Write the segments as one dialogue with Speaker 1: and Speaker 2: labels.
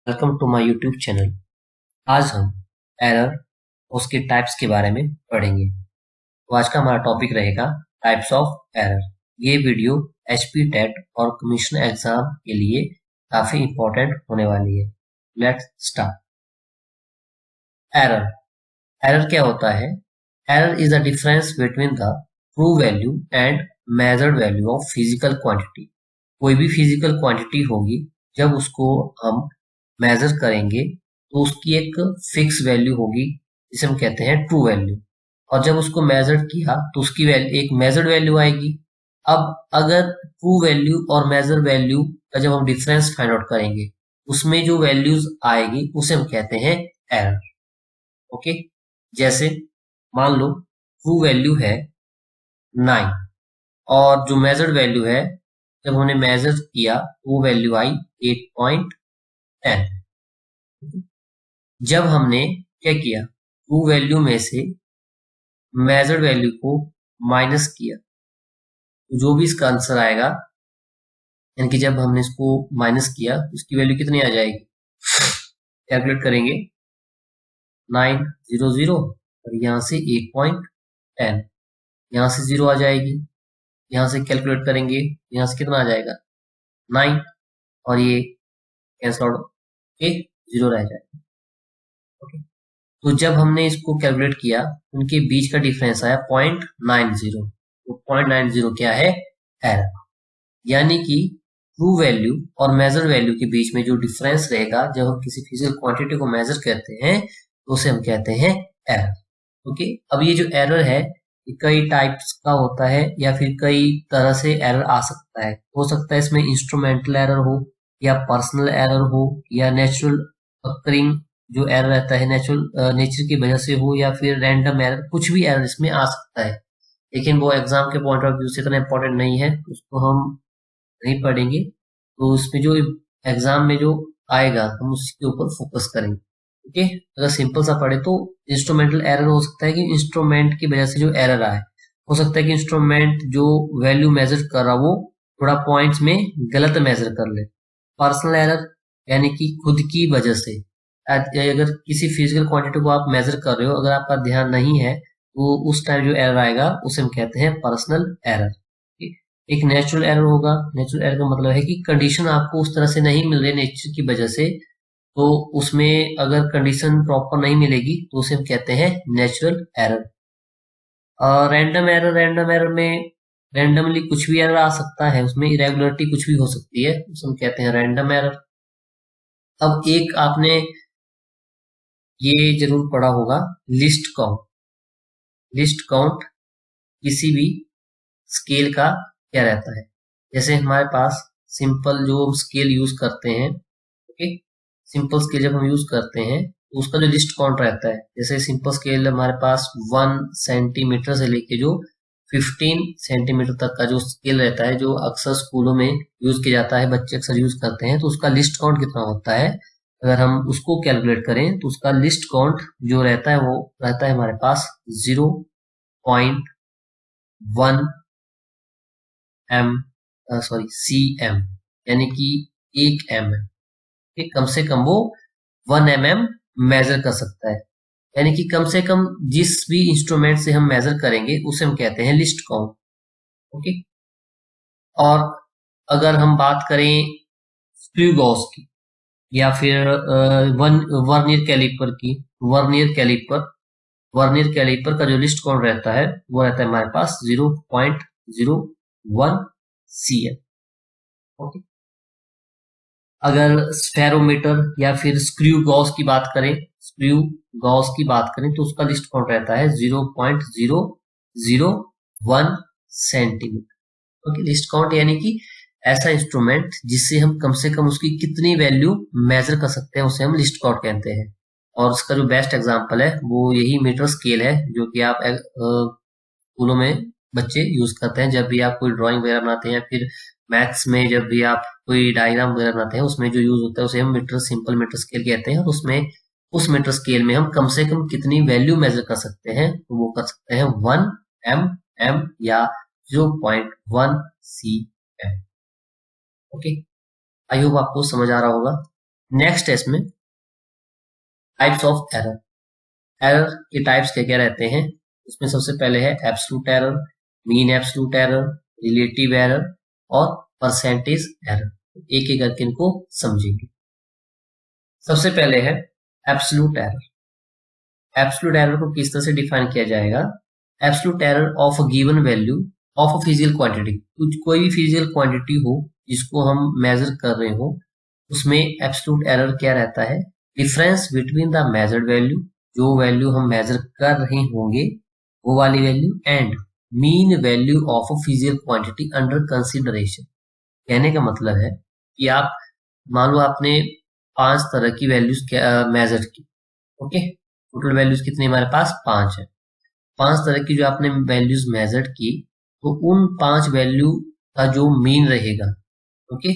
Speaker 1: Welcome to my YouTube channel. आज हम error उसके टाइप्स के बारे में पढ़ेंगे। तो आज का हमारा टॉपिक रहेगा टाइप्स ऑफ एरर। ये वीडियो एचपी टेट और कमीशन एग्जाम के लिए काफी इंपॉर्टेंट होने वाली है। Let's start. एरर एरर क्या होता है? Error is the difference between the true value and measured value of physical quantity. कोई भी फिजिकल क्वांटिटी होगी, जब उसको हम मेजर करेंगे तो उसकी एक फिक्स वैल्यू होगी जिसे हम कहते हैं ट्रू वैल्यू, और जब उसको मेजर किया तो उसकी वैल्यू एक मेजर्ड वैल्यू आएगी। अब अगर ट्रू वैल्यू और मेजर वैल्यू का जब हम डिफरेंस फाइंड आउट करेंगे, उसमें जो वैल्यूज आएगी उसे हम कहते हैं एरर। ओके, जैसे मान लो ट्रू वैल्यू है 9 और जो मेजर्ड वैल्यू है, जब हमने मेजर किया वो वैल्यू आई 8.10। जब हमने क्या किया, ट्रू वैल्यू में से मेजर्ड वैल्यू को माइनस किया, तो जो भी इसका आंसर आएगा, यानी कि जब हमने इसको माइनस किया उसकी वैल्यू कितनी आ जाएगी, कैलकुलेट करेंगे 900 और यहाँ से 8.10, यहाँ से 0 आ जाएगी, यहाँ से कैलकुलेट करेंगे, यहाँ से कितना आ जाएगा 9 और ये कैंसल आउट, ओके 0 रह जाएगा। ओके, तो जब हमने इसको कैलकुलेट किया उनके बीच का डिफरेंस आया 0.90। तो 0.90 क्या है? एरर। यानी कि ट्रू वैल्यू और मेजर वैल्यू के बीच में जो डिफरेंस रहेगा जब हम किसी फिजिकल क्वांटिटी को मेजर करते हैं तो उसे हम कहते हैं एरर। ओके, अब ये जो एरर है ये कई टाइप्स का होता है या फिर कई तरह से एरर आ सकता है। हो सकता है इसमें इंस्ट्रूमेंटल एरर हो, या पर्सनल एरर हो, या नेचुरल अकरिंग जो एरर रहता है नेचर की वजह से हो, या फिर रैंडम एरर, कुछ भी एरर इसमें आ सकता है। लेकिन वो एग्जाम के पॉइंट ऑफ व्यू से इतना इंपॉर्टेंट नहीं है, उसको हम नहीं पढ़ेंगे। तो उसमें जो एग्जाम में जो आएगा हम उसके ऊपर फोकस करेंगे। ओके, अगर सिंपल सा पढ़े तो इंस्ट्रूमेंटल एरर हो सकता है कि इंस्ट्रूमेंट की वजह से जो एरर आए, हो सकता है कि इंस्ट्रूमेंट जो वैल्यू मेजर कर रहा वो थोड़ा पॉइंट्स में गलत मेजर कर ले। पर्सनल एरर यानी कि खुद की वजह से, अगर किसी फिजिकल क्वांटिटी को आप मेजर कर रहे हो, अगर आपका ध्यान नहीं है तो उस टाइम जो एरर आएगा उसे हम कहते हैं पर्सनल एरर। एक नेचुरल एरर होगा। नेचुरल एरर का मतलब है कि कंडीशन आपको उस तरह से नहीं मिल रही नेचर की वजह से, तो उसमें अगर कंडीशन प्रॉपर नहीं मिलेगी तो उसे हम कहते हैं नेचुरल एरर। रैंडम एरर में रैंडमली कुछ भी एरर आ सकता है, उसमें इरेगुलरिटी कुछ भी हो सकती है, उसे हम कहते हैं रैंडम एरर। अब एक आपने ये जरूर पढ़ा होगा, लिस्ट काउंट। लिस्ट काउंट किसी भी स्केल का क्या रहता है? जैसे हमारे पास सिंपल जो हम स्केल यूज करते हैं, ओके, सिंपल स्केल जब हम यूज करते हैं तो उसका जो लिस्ट काउंट रहता है, जैसे सिंपल स्केल हमारे पास 1 सेंटीमीटर से लेके जो 15 सेंटीमीटर तक का जो स्केल रहता है, जो अक्सर स्कूलों में यूज किया जाता है, बच्चे अक्सर यूज करते हैं, तो उसका लिस्ट काउंट कितना होता है? अगर हम उसको कैलकुलेट करें तो उसका लिस्ट काउंट जो रहता है वो रहता है हमारे पास 0.1 एम, सॉरी CM, यानी कि 1 mm है। कम से कम वो 1 mm मेजर कर सकता है। यानी कि कम से कम जिस भी इंस्ट्रूमेंट से हम मेजर करेंगे उसे हम कहते हैं लिस्ट काउंट। ओके, और अगर हम बात करें स्क्रू गॉस की, या फिर वर्नियर कैलिपर की, वर्नियर कैलिपर का जो लिस्ट काउंट रहता है वो रहता है हमारे पास 0.01 CM। ओके, अगर स्फेरोमीटर या फिर स्क्रू गॉस की बात करें तो उसका लिस्ट काउंट रहता है 0.001 सेंटीमीटर। ओके, लिस्ट काउंट यानी कि ऐसा इंस्ट्रूमेंट जिससे हम कम से कम उसकी कितनी वैल्यू मेजर कर सकते हैं उसे हम लिस्ट काउंट कहते हैं। और उसका जो बेस्ट एग्जांपल है वो यही मीटर स्केल है, जो कि आप स्कूलों में बच्चे यूज करते हैं जब भी आप कोई ड्राइंग वगैरह बनाते हैं, या फिर मैथ्स में जब भी आप कोई डायग्राम वगैरह बनाते हैं, उसमें जो यूज होता है उसे हम सिंपल मीटर स्केल कहते हैं। और उसमें उस मीटर स्केल में हम कम से कम कितनी वैल्यू मेजर कर सकते हैं, तो वो कर सकते हैं 1 mm या 0.1 CM। ओके, आई होप आपको समझ आ रहा होगा। नेक्स्ट है इसमें टाइप्स ऑफ एरर। एरर के टाइप्स क्या क्या रहते हैं, उसमें सबसे पहले है absolute error, mean absolute error, relative error और परसेंटेज एरर। एक एक करके इनको समझेंगे। सबसे पहले है एब्सोल्यूट एरर। एब्सोल्यूट एरर को किस तरह से डिफाइन किया जाएगा? Absolute error of a given value of a physical quantity. कुछ कोई भी फिजिकल क्वांटिटी हो जिसको हम मेजर कर रहे हो, उसमें एब्सोल्यूट एरर क्या रहता है? Difference between the measured value, जो वैल्यू हम मेजर कर रहे होंगे वो वाली value, and mean value of a physical quantity under consideration. कहने का मतलब है कि आप मान लो आपने 5 तरह की वैल्यूज मेजर की, ओके, टोटल वैल्यूज कितनी हमारे पास 5 है। 5 तरह की जो आपने वैल्यूज मेजर की, तो उन 5 वैल्यू का जो मीन रहेगा, ओके,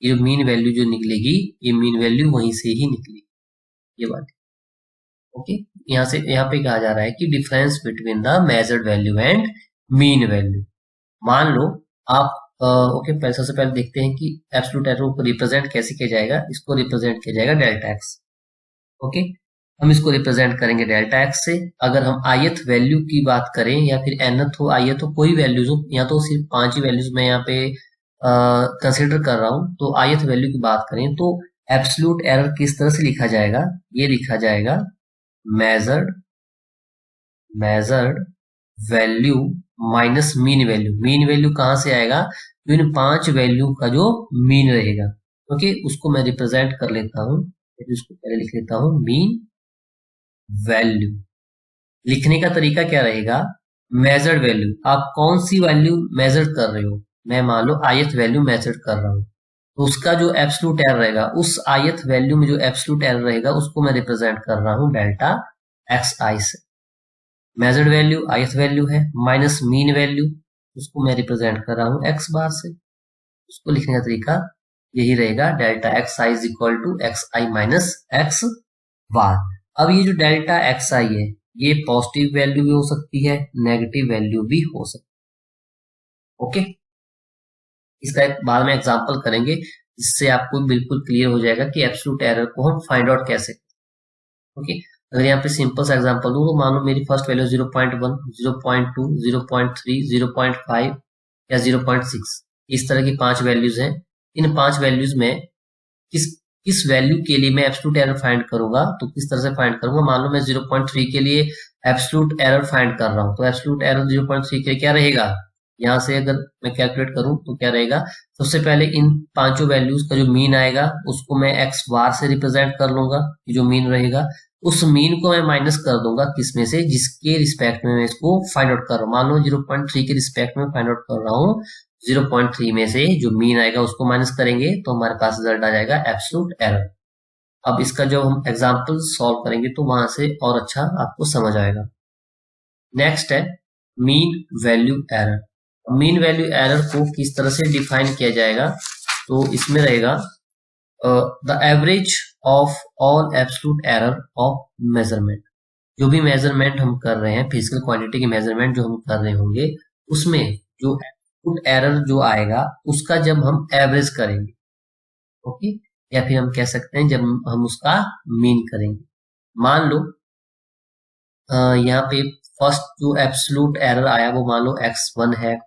Speaker 1: ये मीन वैल्यू जो निकलेगी, ये मीन वैल्यू वहीं से ही निकलेगी, ये बात, ओके। यहाँ से यहाँ पे कहा जा रहा है कि difference between the measured value and mean value. मान लो आप ओके, सबसे पहले देखते हैं कि एब्सोल्यूट एरर को रिप्रेजेंट कैसे किया जाएगा। इसको रिप्रेजेंट किया जाएगा डेल्टा एक्स, ओके। हम इसको रिप्रेजेंट करेंगे डेल्टा एक्स से। अगर हम ith वैल्यू की बात करें या फिर nth हो, ith हो, कोई वैल्यूज हो, यहाँ तो सिर्फ 5 ही वैल्यूज मैं यहाँ पे कंसिडर कर रहा हूँ, तो ith वैल्यू की बात करें तो एब्सोल्यूट एरर किस तरह से लिखा जाएगा? ये लिखा जाएगा measured value minus mean value. Mean value कहाँ से आएगा? तो इन 5 वैल्यू का जो मीन रहेगा, ओके, उसको मैं रिप्रेजेंट कर लेता हूँ। इसको पहले लिख लेता हूँ मीन वैल्यू। लिखने का तरीका क्या रहेगा? मेजर्ड वैल्यू, आप कौन सी वैल्यू मेजर कर रहे हो? मैं मान लो ith वैल्यू मेजर कर रहा हूँ, तो उसका जो एब्सोल्यूट एरर रहेगा, उस ith वैल्यू में जो एब्सोल्यूट एरर रहेगा उसको मैं रिप्रेजेंट कर रहा हूँ डेल्टा एक्स आई से। मेजर्ड वैल्यू ith वैल्यू है, माइनस मीन वैल्यू, उसको मैं रिप्रेजेंट कर रहा हूँ एक्स बार से। उसको लिखने का तरीका यही रहेगा, delta x i is equal to x i minus x bar. अब ये जो डेल्टा एक्स आई है, ये पॉजिटिव वैल्यू भी हो सकती है, नेगेटिव वैल्यू भी हो सकती है, ओके। इसका एक बाद में एग्जांपल करेंगे, इससे आपको बिल्कुल क्लियर हो जाएगा कि एब्सोल्यूट एरर को हम फाइंड आउट कैसे, ओके। अगर यहाँ पे सिंपल सा एग्जांपल दूं, तो मान लो मेरी फर्स्ट वैल्यू 0.1, 0.2, 0.3, 0.5 या 0.6, इस तरह की 5 वैल्यूज हैं। इन 5 वैल्यूज में किस किस वैल्यू के लिए मैं एब्सोल्यूट एरर फाइंड करूंगा, तो किस तरह से फाइंड करूंगा? मान लो मैं 0.3 के लिए एब्सोल्यूट एरर फाइंड कर रहा हूं, तो एब्सोल्यूट एरर 0.3 के लिए क्या रहेगा? यहाँ से अगर मैं कैलकुलेट करूं तो क्या रहेगा? सबसे पहले इन पांचों वैल्यूज का जो मीन आएगा उसको मैं एक्स बार से रिप्रेजेंट कर लूंगा, जो मीन रहेगा उस मीन को मैं माइनस कर दूंगा किसमें से? जिसके रिस्पेक्ट में मैं इसको फाइंड आउट कर रहा हूँ। मान लो 0.3 के रिस्पेक्ट में फाइंड आउट कर रहा हूँ, 0.3 में से जो मीन आएगा उसको माइनस करेंगे तो हमारे पास रिजल्ट आ जाएगा एब्सोल्यूट एरर। अब इसका जब हम एग्जाम्पल सॉल्व करेंगे तो वहां से और अच्छा आपको समझ आएगा। नेक्स्ट है mean value error. Mean value error को किस तरह से डिफाइन किया जाएगा? तो इसमें रहेगा the average of all absolute error of measurement. जो भी मेजरमेंट हम कर रहे हैं, फिजिकल क्वांटिटी की मेजरमेंट जो हम कर रहे होंगे, उसमें जो एब्सोल्यूट एरर जो आएगा उसका जब हम एवरेज करेंगे, ओके, या फिर हम कह सकते हैं जब हम उसका मीन करेंगे। मान लो यहाँ पे फर्स्ट जो एब्सोल्यूट एरर आया वो मान लो x1 है,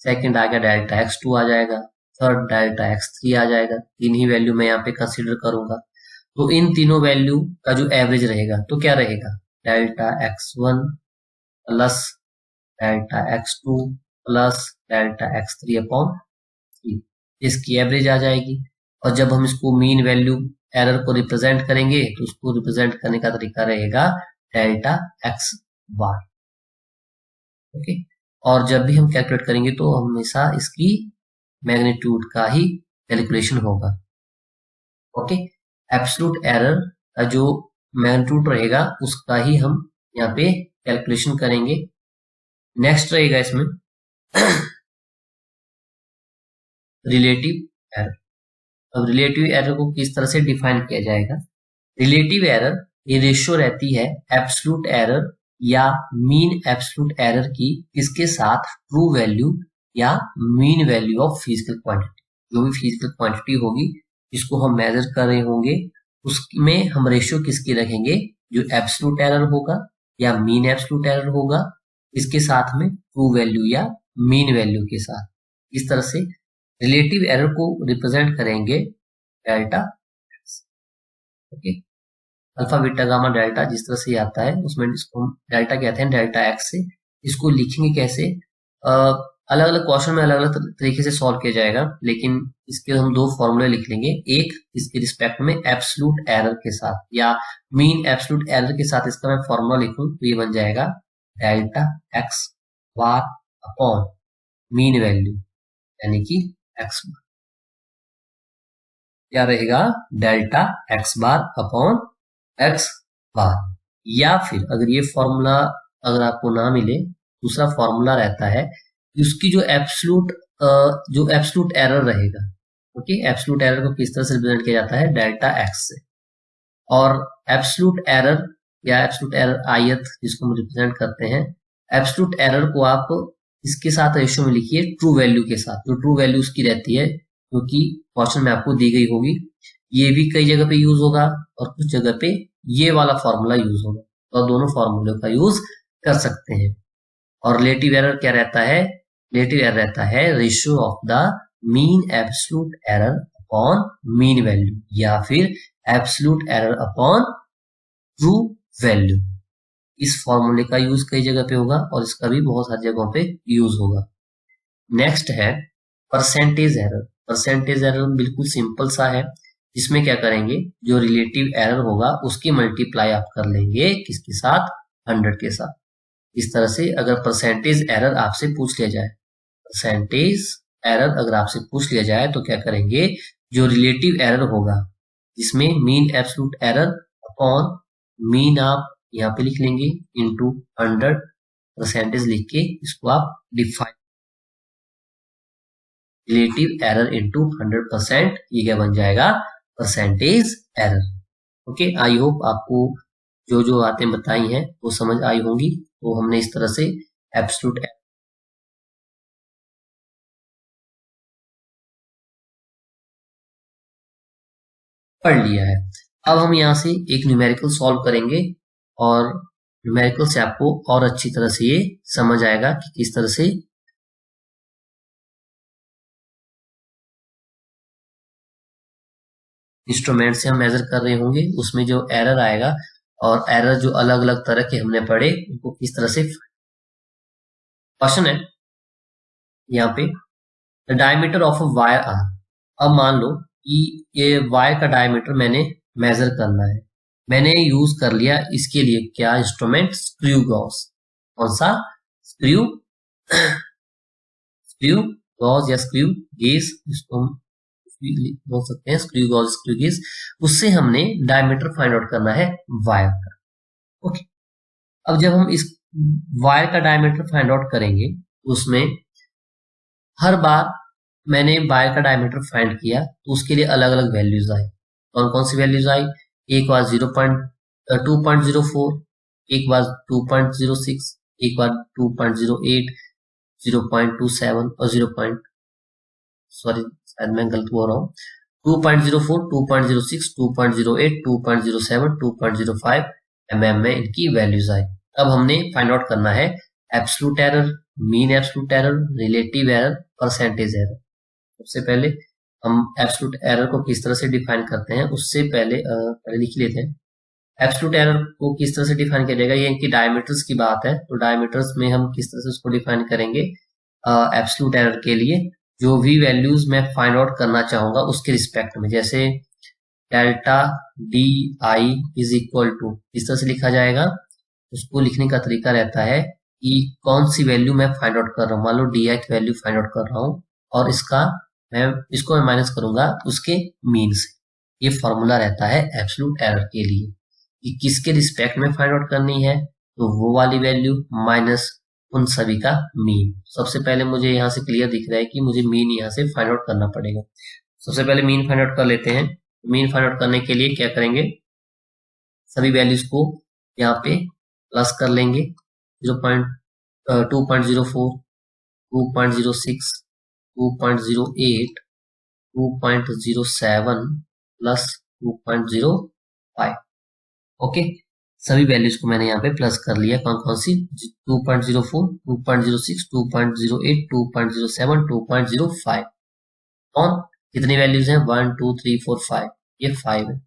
Speaker 1: सेकंड आ गया डेल्टा x2 आ जाएगा, थर्ड डेल्टा x3 आ जाएगा। तीन ही वैल्यू मैं यहाँ पे कंसीडर करूंगा, तो इन तीनों वैल्यू का जो एवरेज रहेगा तो क्या रहेगा? Delta x1 plus delta x2 plus delta x3 upon 3, इसकी एवरेज आ जाएगी। और जब हम इसको मीन वैल्यू एरर को रिप्रेजेंट करेंगे तो उसको रिप्रेजेंट करने का तरीका रहेगा डेल्टा एक्स बार, ओके। और जब भी हम कैलकुलेट करेंगे तो हमेशा इसकी मैग्नीट्यूड का ही कैलकुलेशन होगा, ओके। एब्सोल्यूट एरर का जो मैग्नीट्यूड रहेगा उसका ही हम यहाँ पे कैलकुलेशन करेंगे। नेक्स्ट रहेगा इसमें रिलेटिव एरर। अब रिलेटिव एरर को किस तरह से डिफाइन किया जाएगा? रिलेटिव एरर ये रेशियो रहती है एब्सोल्यूट एरर या मीन एब्सोल्यूट एरर की, किसके साथ? ट्रू वैल्यू या mean value of physical quantity. जो भी फिजिकल क्वांटिटी होगी जिसको हम मेजर कर रहे होंगे उसमें हम रेशियो किसकी रखेंगे, जो एब्सोल्यूट एरर होगा या मीन एब्सोल्यूट एरर होगा, इसके साथ में ट्रू वैल्यू या मीन वैल्यू के साथ। इस तरह से रिलेटिव एरर को रिप्रेजेंट करेंगे delta. Okay, alpha beta gamma delta जिस तरह से आता है उसमें इसको हम डेल्टा कहते हैं, डेल्टा एक्स से। इसको लिखेंगे कैसे, अलग अलग क्वेश्चन में अलग अलग तरीके से सॉल्व किया जाएगा, लेकिन इसके हम दो फॉर्मूले लिख लेंगे। एक इसके रिस्पेक्ट में एब्सोल्यूट एरर के साथ या मीन एब्सोल्यूट एरर के साथ इसका मैं फॉर्मूला लिखूं तो ये बन जाएगा delta x bar upon mean value यानी कि एक्स बार। क्या रहेगा, delta x bar upon x bar. या फिर अगर ये फॉर्मूला अगर आपको ना मिले, दूसरा फॉर्मूला रहता है उसकी जो एब्सोल्यूट एरर रहेगा। ओके, एब्सोल्यूट एरर को किस तरह से रिप्रेजेंट किया जाता है, डेल्टा एक्स से। और एब्सोल्यूट एरर या एब्सोल्यूट एरर आयत जिसको हम रिप्रेजेंट करते हैं, एब्सोल्यूट एरर को आप इसके साथ रेशियो में लिखिए ट्रू वैल्यू के साथ, जो ट्रू वैल्यू उसकी रहती है क्योंकि क्वेश्चन में आपको दी गई होगी। ये भी कई जगह पे यूज होगा और कुछ जगह पे ये वाला फॉर्मूला यूज होगा, तो दोनों फॉर्मूले का यूज कर सकते हैं। और रिलेटिव एरर क्या रहता है, रिलेटिव एरर रहता है ratio of the mean absolute error upon mean value या फिर absolute error upon true value. इस फॉर्मूले का यूज कई जगह पे होगा और इसका भी बहुत सारी जगहों पे यूज होगा। नेक्स्ट है परसेंटेज एरर। परसेंटेज एरर बिल्कुल सिंपल सा है, इसमें क्या करेंगे, जो रिलेटिव एरर होगा उसकी मल्टीप्लाई आप कर लेंगे किसके साथ, 100 के साथ। इस तरह से अगर परसेंटेज एरर आपसे पूछ लिया जाए, परसेंटेज एरर अगर आपसे पूछ लिया जाए तो क्या करेंगे, जो रिलेटिव एरर होगा जिसमें mean absolute error upon mean आप यहाँ पे लिख लेंगे इनटू 100 परसेंटेज लिख के इसको आप डिफाइन, रिलेटिव एरर इनटू 100%, ये क्या बन जाएगा, percentage error. Okay, I hope आपको जो जो बातें बताई हैं वो समझ आई होंगी। तो हमने इस तरह से एब्सोल्यूट एरर पढ़ लिया है। अब हम यहाँ से एक न्यूमेरिकल सॉल्व करेंगे और न्यूमेरिकल से आपको और अच्छी तरह से ये समझ आएगा कि किस तरह से इंस्ट्रूमेंट से हम मेजर कर रहे होंगे, उसमें जो एरर आएगा और एरर जो अलग अलग तरह के हमने पढ़े उनको किस तरह से। क्वेश्चन है यहाँ पे, the diameter of a wire are. अब मान लो कि ये वायर का डायमीटर मैंने मेजर करना है, मैंने यूज कर लिया इसके लिए क्या इंस्ट्रूमेंट, स्क्रू गॉज। कौन सा, स्क्रू स्क्रू गॉज या स्क्रू गेज, इसको हम बोल सकते हैं स्क्रू गॉज स्क्रू गेज। उससे हमने डायमीटर फाइंड आउट करना है वायर का। ओके, अब जब हम इस वायर का डायमीटर फाइंड आउट करेंगे उसमें हर बार मैंने वायर का डायमीटर फाइंड किया तो उसके लिए अलग अलग वैल्यूज आई। कौन कौन सी वैल्यूज आई, एक बार 2.04, एक बार 2.06, एक बार 2.08, 0.27 और सॉरी शायद मैं गलत बोल रहा हूँ, 2.04, 2.06, 2.08, 2.07, 2.05 mm में इनकी वैल्यूज आई। अब हमने फाइंड आउट करना है absolute error, mean absolute error, relative error, percentage error. सबसे पहले हम एब्सोल्यूट एरर को किस तरह से डिफाइन करते हैं उससे पहले लिख लेते हैं। एब्सोल्यूट एरर को किस तरह से डिफाइन किया जाएगा, ये इनकी डायमीटर्स की बात है, तो डायमीटर्स में हम किस तरह से उसको डिफाइन करेंगे। एब्सोल्यूट एरर के लिए जो भी वैल्यूज मैं फाइंड आउट करना चाहूंगा उसके रिस्पेक्ट में, जैसे delta D I is equal to, इस तरह से लिखा जाएगा। उसको लिखने का तरीका रहता है कि कौन सी वैल्यू मैं फाइंड आउट कर रहा हूँ, मान लो d i value find out कर रहा हूँ और इसको मैं माइनस करूंगा उसके मीन से। ये फॉर्मूला रहता है एब्सोल्यूट एरर के लिए कि किसके रिस्पेक्ट में फाइंड आउट करनी है, तो वो वाली वैल्यू माइनस उन सभी का मीन। सबसे पहले मुझे यहाँ से क्लियर दिख रहा है कि मुझे मीन यहाँ से फाइंड आउट करना पड़ेगा। सबसे पहले मीन फाइंड आउट कर लेते हैं। मीन फाइंड आउट करने के लिए क्या करेंगे, सभी वैल्यूज को यहाँ पे प्लस कर लेंगे, 2.04, 2.06, 2.08, 2.07 प्लस 2.05। ओके, सभी वैल्यूज को मैंने यहाँ पे प्लस कर लिया। कौन कौन सी? 2.04, 2.06, 2.08, 2.07, 2.05। कौन कितनी वैल्यूज हैं? 1 2 3 4 5, ये 5 है।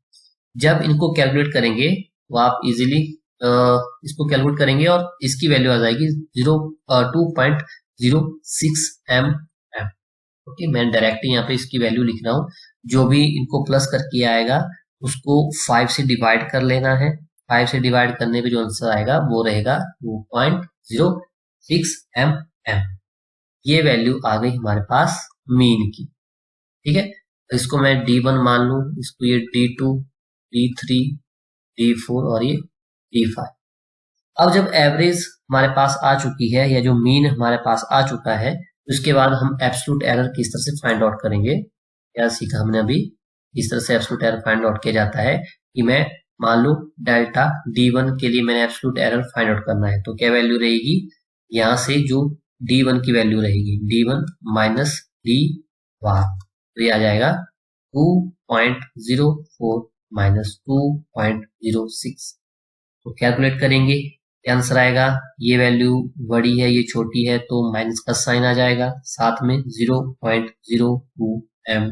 Speaker 1: जब इनको कैलकुलेट करेंगे तो आप इजीली इसको कैलकुलेट करेंगे और इसकी वैल्यू आ जाएगी 2.06 mm। ओके, मैं डायरेक्टली यहाँ पे इसकी वैल्यू लिख रहा हूँ। जो भी इनको प्लस करके आएगा उसको 5 से डिवाइड कर लेना है। 5 से डिवाइड करने पे जो आंसर आएगा वो रहेगा 2.06 mm। ये वैल्यू आ गई हमारे पास मीन की। ठीक है, तो इसको मैं D1 मान लूं, इसको ये D2, D3, D4 और ये D5। अब जब एवरेज हमारे पास आ चुकी है या जो मीन हमारे पास आ चुका है, उसके बाद हम एब्सोल्यूट एरर किस तरह से फाइंड आउट करेंगे। क्या सीखा हमने अभी? इस तरह से एब्सोल्यूट एरर फाइंड आउट किया जाता है कि मैं मान लो डेल्टा D1 के लिए मैंने एब्सोल्यूट एरर फाइंड आउट करना है, तो क्या वैल्यू रहेगी? यहाँ से जो D1 की वैल्यू रहेगी D1 माइनस D1, तो ये आ जाएगा 2.04 माइनस 2.06। तो कैलकुलेट करेंगे, आंसर आएगा। ये वैल्यू बड़ी है, ये छोटी है, तो माइनस का साइन आ जाएगा, साथ में 0.02 mm।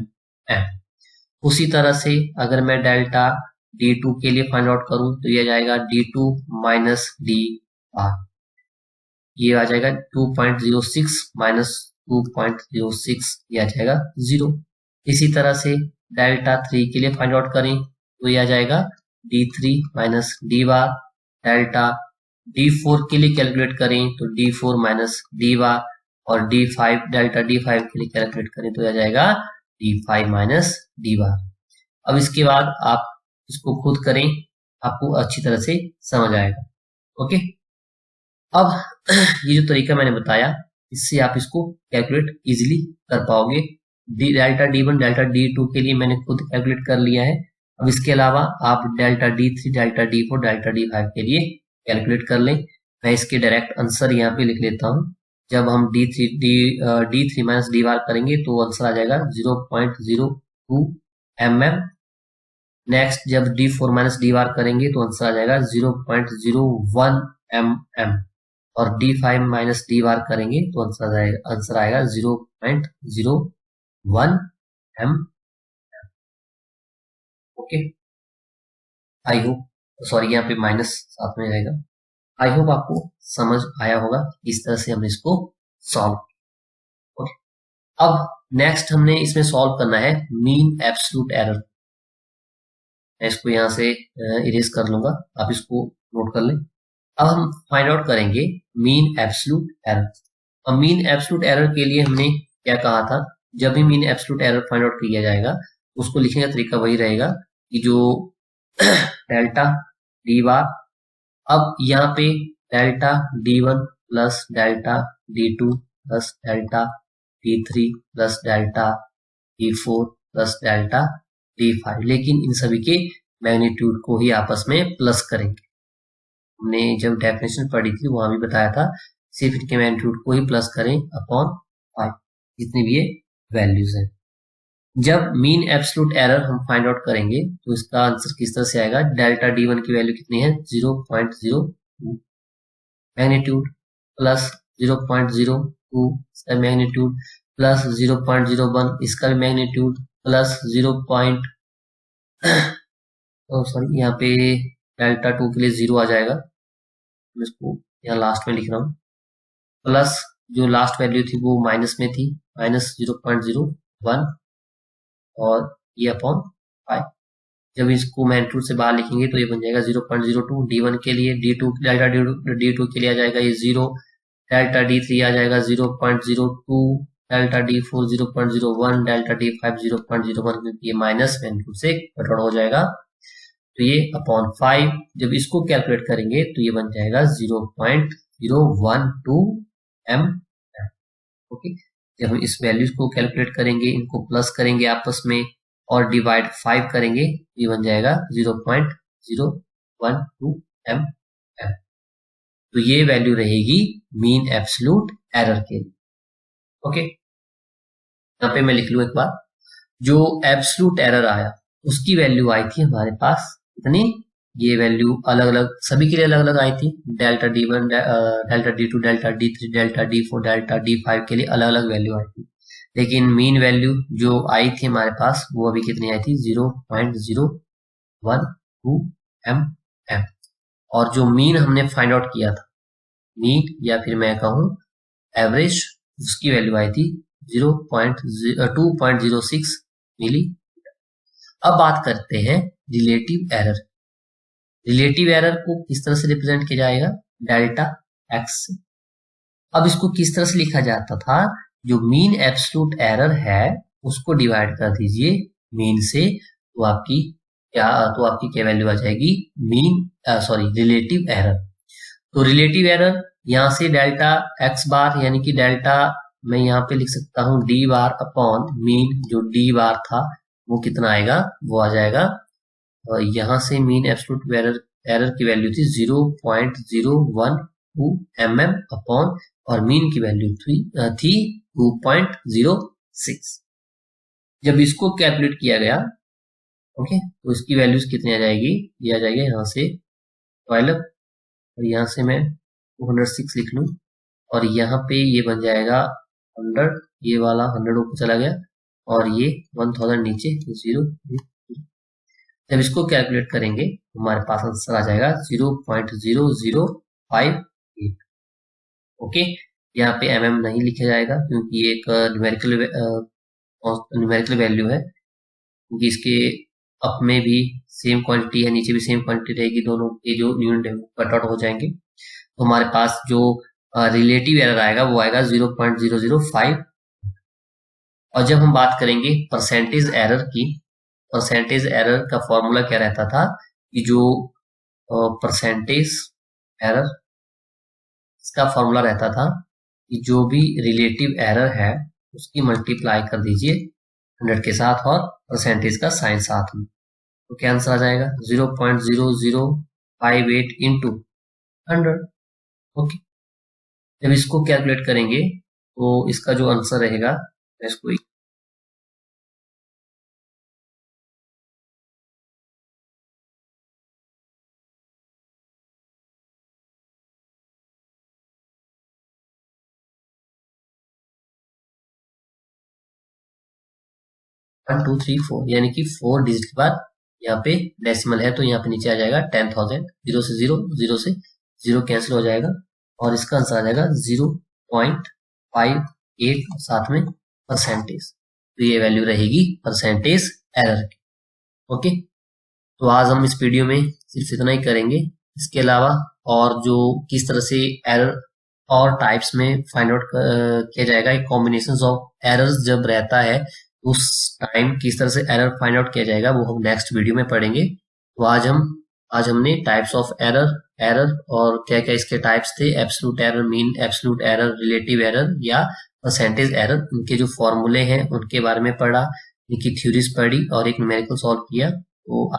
Speaker 1: उसी तरह से अगर मैं डेल्टा D2 के लिए फाइंड आउट करूं तो ये आ जाएगा D2 माइनस D1, ये आ जाएगा 2.06 माइनस 2.06, ये आ जाएगा 0। इसी तरह से डेल्टा 3 के लिए फाइंड आउट करें तो ये आ जाएगा D3 minus D1। Delta D4 के लिए कैलकुलेट करें तो D4 माइनस D1, और D5 डेल्टा D5 के लिए कैलकुलेट करें तो आ जाएगा D5 माइनस D1। अब इसके बाद आप इसको खुद करें, आपको अच्छी तरह से समझ आएगा। ओके, अब ये जो तरीका मैंने बताया, इससे आप इसको कैलकुलेट इजीली कर पाओगे। डेल्टा D1 डेल्टा D2 के लिए मैंने खुद कैलकुलेट कर लिया है। अब इसके अलावा आप delta D3 delta D4 delta D5 के लिए कैलकुलेट कर लें। मैं इसके डायरेक्ट आंसर यहाँ पे लिख लेता हूँ। जब हम D3 माइनस D1 करेंगे तो आंसर आ जाएगा 0.02 mm। नेक्स्ट जब D4 माइनस D1 करेंगे तो आंसर आ जाएगा 0.01 mm, और D5 माइनस D1 करेंगे तो आंसर आएगा 0.01 mm। Okay, I hope, sorry यहाँ पे माइनस साथ में रहेगा। आई होप आपको समझ आया होगा इस तरह से हमने इसको सॉल्व। ओके, अब नेक्स्ट हमने इसमें सॉल्व करना है मीन एब्सोल्यूट एरर। मैं इसको यहाँ से इरेज कर लूंगा, आप इसको नोट कर लें। अब हम फाइंड आउट करेंगे मीन एब्सोल्यूट एरर। अब मीन एब्सोल्यूट एरर के लिए हमने क्या कहा था? जब भी mean absolute error find out किया जाएगा उसको लिखने का तरीका वही रहेगा कि जो डेल्टा D1, अब यहाँ पे delta D1 plus delta D2 plus delta D3 plus delta D4 plus delta D5, लेकिन इन सभी के मैग्नीट्यूड को ही आपस में प्लस करेंगे। हमने जब डेफिनेशन पढ़ी थी वहां भी बताया था, सिर्फ इनके मैग्नीट्यूड को ही प्लस करें अपॉन 5, जितनी भी ये वैल्यूज हैं। जब मीन एब्सोल्यूट एरर हम फाइंड आउट करेंगे तो इसका आंसर किस तरह से आएगा? डेल्टा D1 की वैल्यू कितनी है? 0.02 मैग्नीट्यूड प्लस 0.02 इसका मैग्नीट्यूड प्लस 0.01 इसका भी मैग्नीट्यूड प्लस 0. सॉरी, यहाँ पे डेल्टा 2 के लिए 0 आ जाएगा, मैं इसको यहाँ लास्ट में लिख रहा हूँ, प्लस जो लास्ट वैल्यू थी वो माइनस में थी, माइनस 0.01 और ये अपॉन 5। जब इसको मैग्नीट्यूड से बाहर लिखेंगे तो ये बन जाएगा 0.02 D1 के लिए, D2 डेल्टा D2 के लिए आ जाएगा ये 0, डेल्टा D3 आ जाएगा 0.02, डेल्टा D4 0.01, डेल्टा D5 0.01, क्योंकि ये माइनस मैग्नीट्यूड से कट हो जाएगा, तो ये अपॉन 5। जब इसको कैलकुलेट करेंगे तो ये बन जाएगा 0.012 mm। ओके, जब हम इस वैल्यूज को कैलकुलेट करेंगे, इनको प्लस करेंगे आपस में और डिवाइड 5 करेंगे, ये बन जाएगा 0.012 mm। तो ये वैल्यू रहेगी मीन एब्सोल्यूट एरर के लिए। ओके, यहाँ पे मैं लिख लूं एक बार, जो एब्सोल्यूट एरर आया उसकी वैल्यू आई थी हमारे पास कितनी, ये वैल्यू अलग अलग सभी के लिए अलग अलग आई थी, delta D1, delta D2, delta D3, delta D4, delta D5 के लिए अलग अलग वैल्यू आई थी। लेकिन मीन वैल्यू जो आई थी हमारे पास वो अभी कितनी आई थी, 0.012 mm। और जो मीन हमने फाइंड आउट किया था, मीन या फिर मैं कहूं एवरेज, उसकी वैल्यू आई थी 2.06 मिली। अब बात करते हैं रिलेटिव एरर। रिलेटिव एरर को किस तरह से रिप्रेजेंट किया जाएगा, डेल्टा एक्स से। अब इसको किस तरह से लिखा जाता था, जो मीन एब्सोल्यूट एरर है उसको डिवाइड कर दीजिए मीन से, तो आपकी क्या वैल्यू आ जाएगी, रिलेटिव एरर। तो रिलेटिव एरर यहां से डेल्टा एक्स बार यानी कि डेल्टा मैं यहाँ पे लिख सकता हूँ डी बार अपॉन मीन, जो डी बार था वो कितना आएगा, वो आ जाएगा यहाँ से मीन एब्सोल्यूट एरर की वैल्यू थी 0.012 mm अपॉन, और मीन की वैल्यू थी 2.06। जब इसको कैलकुलेट किया गया, ओके, तो इसकी वैल्यूज कितनी आ जाएगी, ये आ जाएगी यहाँ से 12, और यहाँ से मैं 206 लिख लूँ, और यहाँ पे ये बन जाएगा 100, ये वाला 100 ऊपर चला गया, और ये 1000 नीचे 0। जब इसको कैलकुलेट करेंगे हमारे पास आंसर आ जाएगा 0.0058। ओके, यहाँ पे mm नहीं लिखा जाएगा क्योंकि ये एक न्यूमेरिकल वैल्यू है, क्योंकि इसके अप में भी सेम क्वांटिटी है, नीचे भी सेम क्वांटिटी रहेगी, दोनों के जो यूनिट है कट आउट हो जाएंगे। तो हमारे पास जो रिलेटिव एरर आएगा वो आएगा 0.005। और जब हम बात करेंगे परसेंटेज एरर की, परसेंटेज एरर का फॉर्मूला क्या रहता था कि जो परसेंटेज एरर, इसका फॉर्मूला रहता था कि जो भी रिलेटिव एरर है उसकी मल्टीप्लाई कर दीजिए 100 के साथ और परसेंटेज का साइन साथ में, तो क्या आंसर आ जाएगा 0.0058 इंटू 100। ओके, जब इसको कैलकुलेट करेंगे तो इसका जो आंसर रहेगा, इसको 1 2 3 4 यानी कि 4 डिजिट के बाद यहाँ पे डेसिमल है, तो यहाँ पे नीचे आ जाएगा 10,000, 0 से 0 कैंसिल हो जाएगा, और इसका आंसर आ जाएगा 0.58 साथ में परसेंटेज, तो ये वैल्यू रहेगी परसेंटेज एरर की। ओके, तो आज हम इस वीडियो में सिर्फ इतना ही करेंगे। इसके अलावा और जो किस तरह से एरर और टाइप्स में फाइंड आउट किया जाएगा, एक कॉम्बिनेशन ऑफ एरर्स जब रहता है उस टाइम किस तरह से एरर फाइंड आउट किया जाएगा, वो हम नेक्स्ट वीडियो में पढ़ेंगे। तो आज हमने टाइप्स ऑफ एरर और क्या क्या इसके टाइप्स थे, absolute error, mean absolute error, relative error या परसेंटेज एरर, उनके जो फॉर्मूले हैं उनके बारे में पढ़ा, इनकी थ्योरीज पढ़ी और एक न्यूमेरिकल सॉल्व किया। तो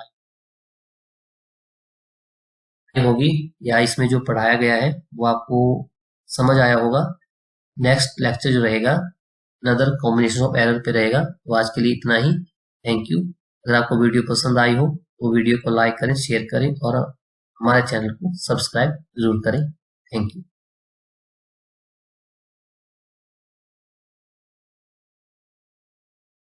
Speaker 1: होगी या इसमें जो पढ़ाया गया है वो आपको समझ आया होगा। नेक्स्ट लेक्चर जो रहेगा अनदर कॉम्बिनेशन ऑफ एरर पे रहेगा। तो आज के लिए इतना ही, थैंक यू। अगर आपको वीडियो पसंद आई हो तो वीडियो को लाइक करें, शेयर करें और हमारे चैनल को सब्सक्राइब जरूर करें। Thank you.